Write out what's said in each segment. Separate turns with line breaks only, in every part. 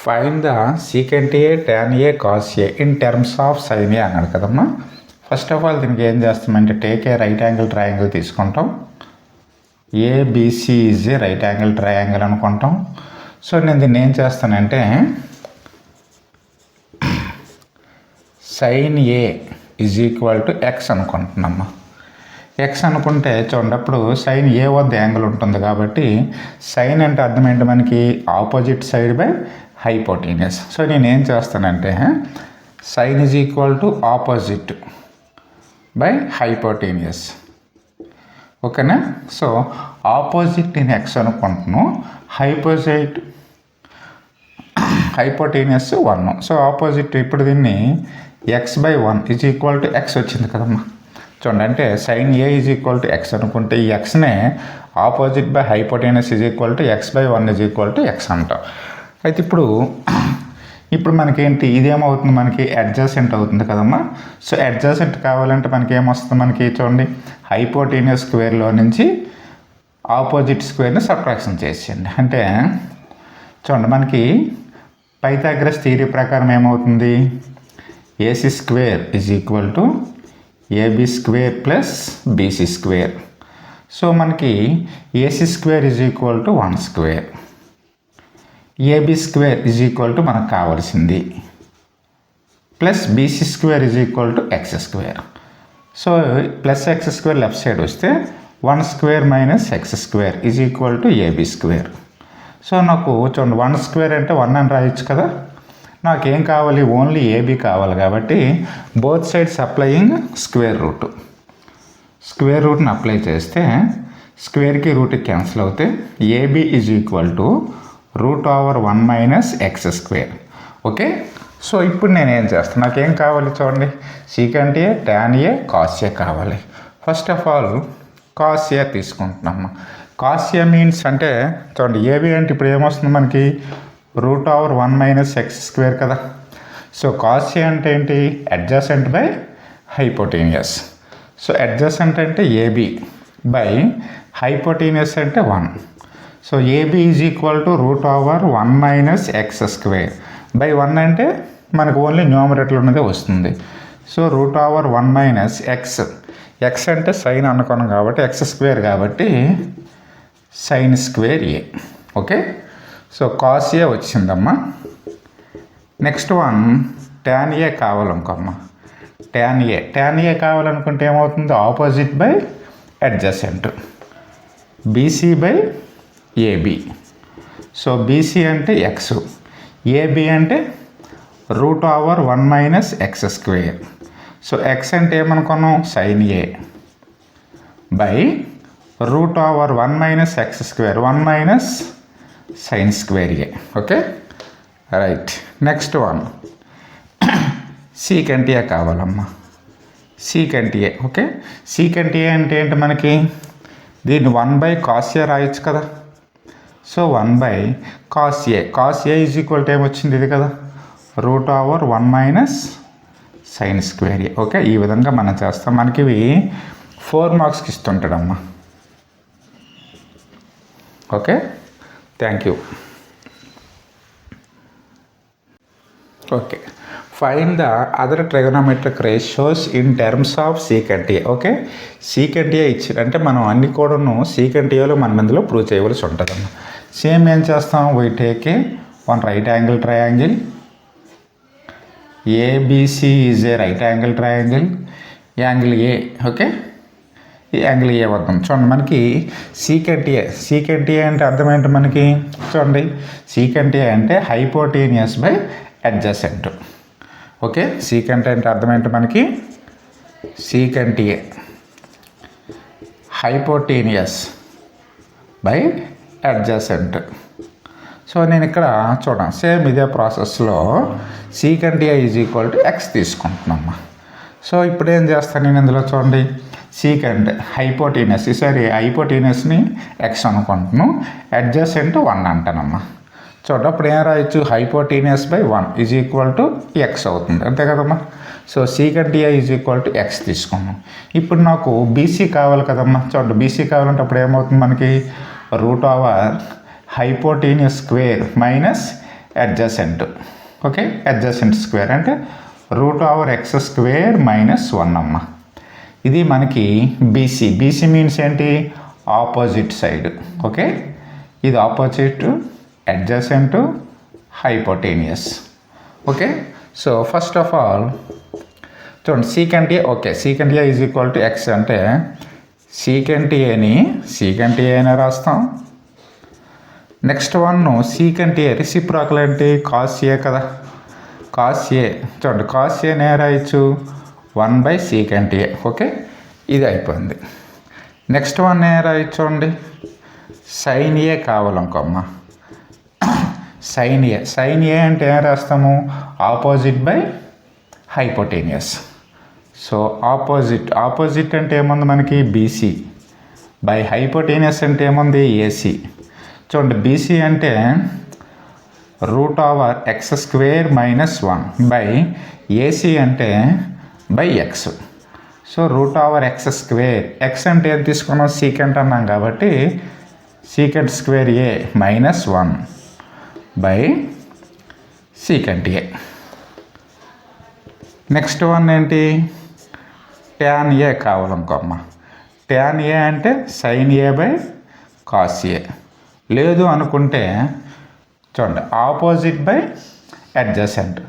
Find the secant A tan A cos A in terms of sin A అన్నాడు కదమ్మా. First of all దీనికి ఏం చేస్తామంటే take a right angle triangle తీసుకుంటాం. ABC is a right angle triangle అనుకుంటాం. So నేను దీన్ని ఏం చేస్తానంటే sin A is equal to x అనుకుంటున్నామ్మా. ఎక్స్ అనుకుంటే చూడండి, అప్పుడు సైన్ ఏ వద్ద యాంగిల్ ఉంటుంది కాబట్టి సైన్ అంటే అర్థం ఏంటి మనకి opposite side by hypotenuse. So నేను ఏం చేస్తానంటే sine is equal to opposite by hypotenuse. ఓకేనా? సో ఆపోజిట్ నేను ఎక్స్ అనుకుంటున్నాను, హైపోటీనియస్ 1. సో ఆపోజిట్ ఇప్పుడు దీన్ని x by 1 is equal to x వచ్చింది కదమ్మా. చూడండి, అంటే sine A is equal to x అనుకుంటే ఈ ఎక్స్నే opposite by hypotenuse is equal to x by 1 is equal to x అంటాం. అయితే ఇప్పుడు మనకేంటి ఇదేమవుతుంది, మనకి అడ్జసెంట్ అవుతుంది కదమ్మా. సో అడ్జసెంట్ కావాలంటే మనకి ఏమొస్తుంది, మనకి చూడండి హైపోటెనస్ స్క్వేర్లో నుంచి ఆపోజిట్ స్క్వేర్ని సబ్ట్రాక్షన్ చేసేయండి. అంటే చూడండి, మనకి పైథాగరస్ థియరీ ప్రకారం ఏమవుతుంది, AC square is equal to AB square plus BC square. So మనకి AC square is equal to 1 square, AB square is equal to మనకు కావాల్సింది plus BC square is equal to x square. So plus x square left side వస్తే 1 square minus x square is equal to AB square. So నాకు చూడండి 1 square అంటే 1 అని రాయొచ్చు కదా. నాకేం కావాలి, ఓన్లీ ఏబీ కావాలి కాబట్టి బోత్ సైడ్స్ అప్లయింగ్ స్క్వేర్ రూట్ని అప్లై చేస్తే స్క్వేర్కి రూట్కి క్యాన్సిల్ అవుతే AB is equal to √1 minus x square. Okay, so ఇప్పుడు నేనేం చేస్తాను, నాకేం కావాలి చూడండి, secant A tan A cos A కావాలి. First of all cos A తీసుకుంటున్నాము. cos ఏ మీన్స్ అంటే చూడండి ఏబీ అంటే ఇప్పుడు ఏమొస్తుంది మనకి √1 మైనస్ ఎక్స్ స్క్వేర్ కదా. సో cos ఏ అంటే ఏంటి, adjacent by hypotenuse. So adjacent అంటే ఏబీ బై హైపోటీనియస్ అంటే 1. So AB is equal to √1 minus x square by 1 అంటే మనకు ఓన్లీ న్యూమరేటర్ ఉన్నదే వస్తుంది. సో √1 మైనస్ ఎక్స్ అంటే సైన్ అనుకున్నాం కాబట్టి ఎక్స్ స్క్వేర్ కాబట్టి sign square A. Okay, so cos ఏ వచ్చిందమ్మా. నెక్స్ట్ వన్ tan ఏ కావాలనుకోమ్మా. tan ఏ కావాలనుకుంటే ఏమవుతుంది, opposite by adjacent BC by AB. So BC అంటే ఎక్స్, ఏబి అంటే √1 minus x square. So x అంటే ఏమనుకున్నాం, sine A by √1 minus x square 1 minus sine square A. Okay, right. Next one secant A కావాలమ్మా. Secant A. Okay, secant A అంటే ఏంటి మనకి, దీన్ని 1/cos A రాయొచ్చు కదా. So 1/cos A is equal to ఏమొచ్చింది ఇది కదా, √1 minus sine square A. Okay, ఈ విధంగా మనం చేస్తాం. మనకి ఇవి 4 మార్క్స్కి ఇస్తుంటాడమ్మా. Okay, thank you. Okay, find the other trigonometric ratios in terms of secant A. Okay, secant A ఇచ్చి అంటే మనం అన్ని కూడాను సీకెంట్ ఏలో మన మందిలో ప్రూవ్ చేయవలసి ఉంటుందమ్మా. సేమ్ ఏం చేస్తాం, we take a 1 right angle triangle, A B C is a right angle triangle, angle A. Okay, ఈ యాంగిల్ ఏ వద్దాం. చూడండి, మనకి సీకెంట్ ఏ అంటే అర్థం ఏంటి మనకి, చూడండి సీకెంట్ ఏ అంటే hypotenuse by adjacent. Okay, secant అంటే అర్థం ఏంటి మనకి, secant A hypotenuse by adjacent. So నేను ఇక్కడ చూడండి సేమ్ ఇదే ప్రాసెస్లో secant A is equal to x తీసుకుంటున్నామ్మా. సో ఇప్పుడు ఏం చేస్తాను నేను ఇందులో చూడండి, సీకెంట్ హైపోటీనస్, ఈసారి హైపోటీనస్ని ఎక్స్ అనుకుంటున్నాను, అడ్జసెంట్ 1 అంటానమ్మా. చూడండి అప్పుడు ఏం రాయొచ్చు, హైపోటీనస్ by 1 is equal to X అవుతుంది, అంతే కదమ్మా. So secant A is equal to X తీసుకున్నాం. ఇప్పుడు నాకు బీసీ కావాలి కదమ్మా. చూడండి బీసీ కావాలంటే అప్పుడు ఏమవుతుంది మనకి, √1 hypotenuse square minus adjacent. Okay, adjacent square అంటే √(x²-1) అమ్మ. ఇది మనకి బీసీ. బీసీ మీన్స్ ఏంటి? Opposite side. ఓకే, ఇది opposite, adjacent, hypotenuse. Okay, so first of all చూడండి secant A. Okay, secant A is equal to x అంటే secant A అని రాస్తాం. Next one secant A reciprocal ఏంటి? కాస్ ఏ కదా. Cos ఏ చూడండి, cos A నే రాయొచ్చు 1/సీకెంట్ ఏ. ఓకే, ఇది అయిపోయింది. నెక్స్ట్ వన్ ఏ రాయొచ్చు చూడండి, సైన్ ఏ కావాలనుకోమ్మ. సైన్ ఏ అంటే ఏం రాస్తాము? Opposite by hypotenuse. So opposite అంటే ఏముంది మనకి? బీసీ బై హైపోటేనియస్ అంటే ఏముంది? ఏసీ. చూడండి బీసీ అంటే √(x²-1) బై ఏసీ అంటే by X. So √(x²). X అంటే ఏం తీసుకున్నాం? సీకెంట్ అన్నాం కాబట్టి sec²a-1 by secant A. Next one ఏంటి? tan ఏ కావాలనుకోమ్మ. tan ఏ అంటే sin a by cos a. లేదు అనుకుంటే చూడండి ఆపోజిట్ బై అడ్జసెంట్.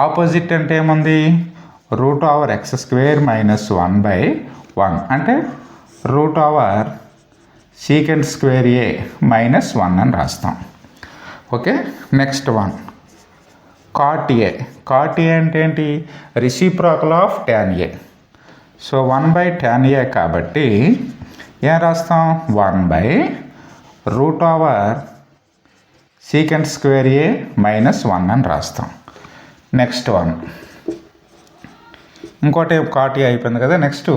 ఆపోజిట్ అంటే ఏముంది? √(x²-1/1) అంటే √(sec²a-1) అని రాస్తాం. Okay, next one cot a. cot a అంటే ఏంటి? Reciprocal of tan a. So 1/tan a కాబట్టి ఏం రాస్తాం? 1/√(sec²a-1) అని రాస్తాం. నెక్స్ట్ వన్ ఇంకోటి cot a అయిపోయింది కదా. Next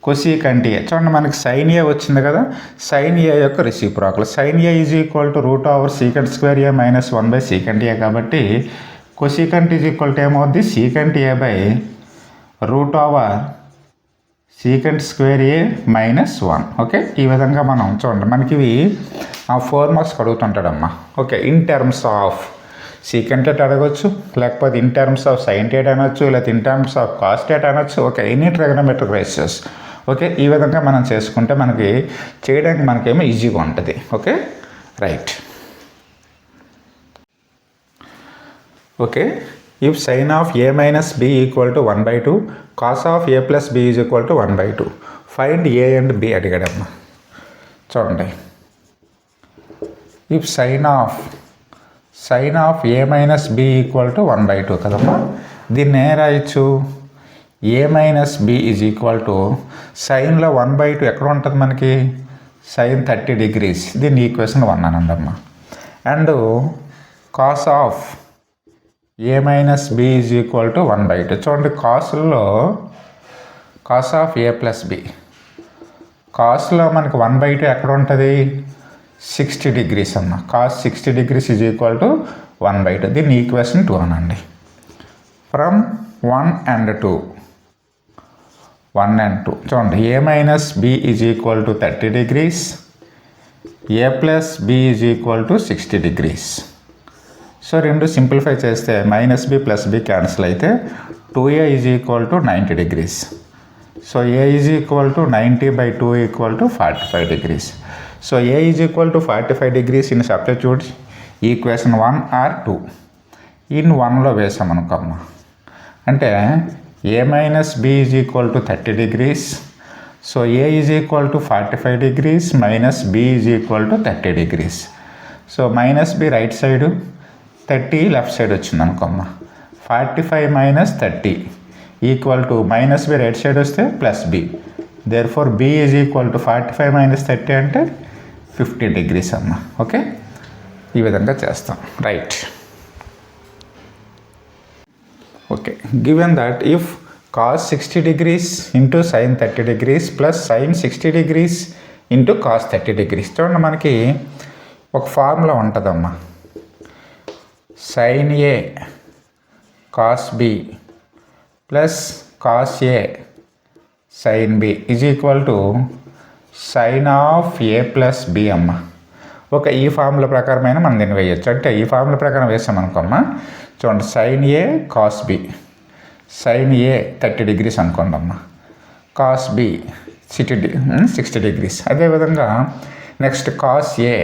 cosecant A. చూడండి మనకి సైన్ ఏ వచ్చింది కదా. సైన్ ఏ యొక్క reciprocal. Sine A is equal to √(sec²a-1/secant a కాబట్టి కొసీకంట్ ఈజ్ ఈక్వల్ టు ఏమవుద్ది? Secant A by √(sec²a-1). Okay, ఈ విధంగా మనం చూడండి మనకి ఇవి 4 మార్క్స్ అడుగుతుంటాడమ్మా. Okay, in terms of secant theta అడగచ్చు, లేకపోతే in terms of sine theta అనొచ్చు, లేకపోతే in terms of cos theta అనొచ్చు. Okay, any trigonometric ratios. Okay, ఈ విధంగా మనం చేసుకుంటే మనకి చేయడానికి మనకేమో ఈజీగా ఉంటుంది. Okay, right. Okay, if sine of a minus b equal to 1/2, cos of a plus b is equal to 1/2, find a and b అడిగాడమ్మా. చూడండి if sine of a minus b equal to 1/2 కదమ్మా. దీన్ని ఏ రాయొచ్చు? a minus b is equal to సైన్లో 1/2 ఎక్కడ ఉంటుంది మనకి? Sine 30 degrees. దీన్ని ఈక్వేషన్ 1 అనండమ్మా. And cos of a minus b is equal to 1/2. చూడండి కాస్లో cos of a plus b, కాస్లో మనకి 1/2 ఎక్కడ ఉంటుంది? 60 degrees అమ్మ. Cos 60 degrees is equal to 1/2. దీన్ని ఈక్వేషన్ 2 అనండి. ఫ్రమ్ 1 and 2 చూడండి a minus b is equal to 30 degrees, a plus b is equal to 60 degrees. So రెండు సింప్లిఫై చేస్తే minus b plus b cancel అయితే 2a is equal to 90 degrees. So a is equal to 90/2 equal to 45 degrees. So a is equal to 45 degrees in substitute equation 1 or 2 in 1లో వేసామనుకోమ్మ. అంటే a minus b is equal to 30 degrees. So a is equal to 45 degrees minus b is equal to 30 degrees. So minus b right side, 30 left side వచ్చింది అనుకోమ్మ. 45 minus 30 equal to minus b right side వస్తే plus b. Therefore b is equal to 45 minus 30 అంటే 50 degrees అమ్మ. Okay, ఈ విధంగా చేస్తాం. Right. Okay, given that if cos 60 degrees into sine 30 degrees plus sine 60 degrees into cos 30 degrees. చూడండి మనకి ఒక formula ఉంటుందమ్మా. Sine A cos B plus cos A sine B is equal to sine of A plus B అమ్మ. ఒక ఈ formula ప్రకారమైన మనం దీన్ని వేయచ్చు. అంటే ఈ ఫార్ములా ప్రకారం వేసామనుకోమ్మా, చూడండి sine A cos B, sine A 30 degrees అనుకోండి అమ్మా, కాస్ బి 60 degrees. అదేవిధంగా next cos A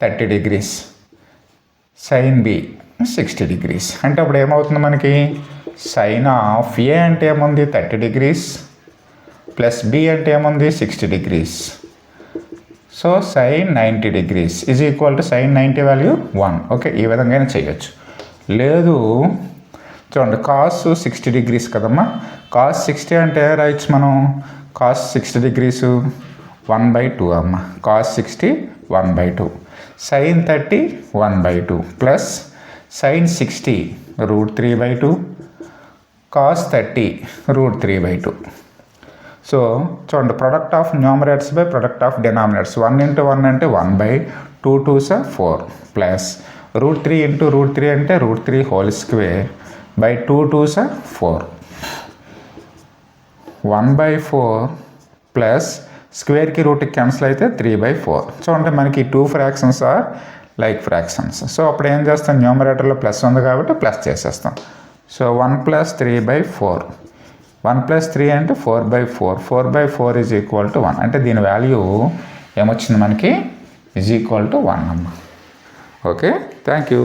30 degrees, sine B 60 degrees. అంటే అప్పుడు ఏమవుతుంది మనకి, సైన్ ఆఫ్ ఏ అంటే ఏముంది 30 degrees ప్లస్ బి అంటే ఏముంది 60 degrees. So sine 90 degrees is equal to sine 90 value 1. Okay, ఈ విధంగా చేయొచ్చు. లేదు చూడండి కాస్ 60 degrees కదమ్మా, కాస్ 60 అంటే రైట్స్ మనం కాస్ 60 degrees 1/2 అమ్మ, cos 60 1/2, sine 30 1/2 plus sine 60 √3/2, cos 30 √3/2. So చూడండి product of numerators by product of denominators, 1 × 1 అంటే 1/2, 2 2s 4 ప్లస్ √3 × √3 అంటే √3² బై 2 2s 4, 1/4 ప్లస్ స్క్వేర్కి రూట్కి క్యాన్సిల్ అయితే 3/4. చూడండి మనకి 2 fractions are like fractions. So అప్పుడు ఏం చేస్తాం, న్యూమరేటర్లో ప్లస్ ఉంది కాబట్టి ప్లస్ చేసేస్తాం. సో 1 + 3/4, 1 + 3 అంటే 4/4, 4/4 ఈజ్ ఈక్వల్ టు 1. అంటే దీని వాల్యూ ఏమొచ్చింది మనకి ఈజ్ ఈక్వల్ టు 1 అమ్మ. Okay, thank you.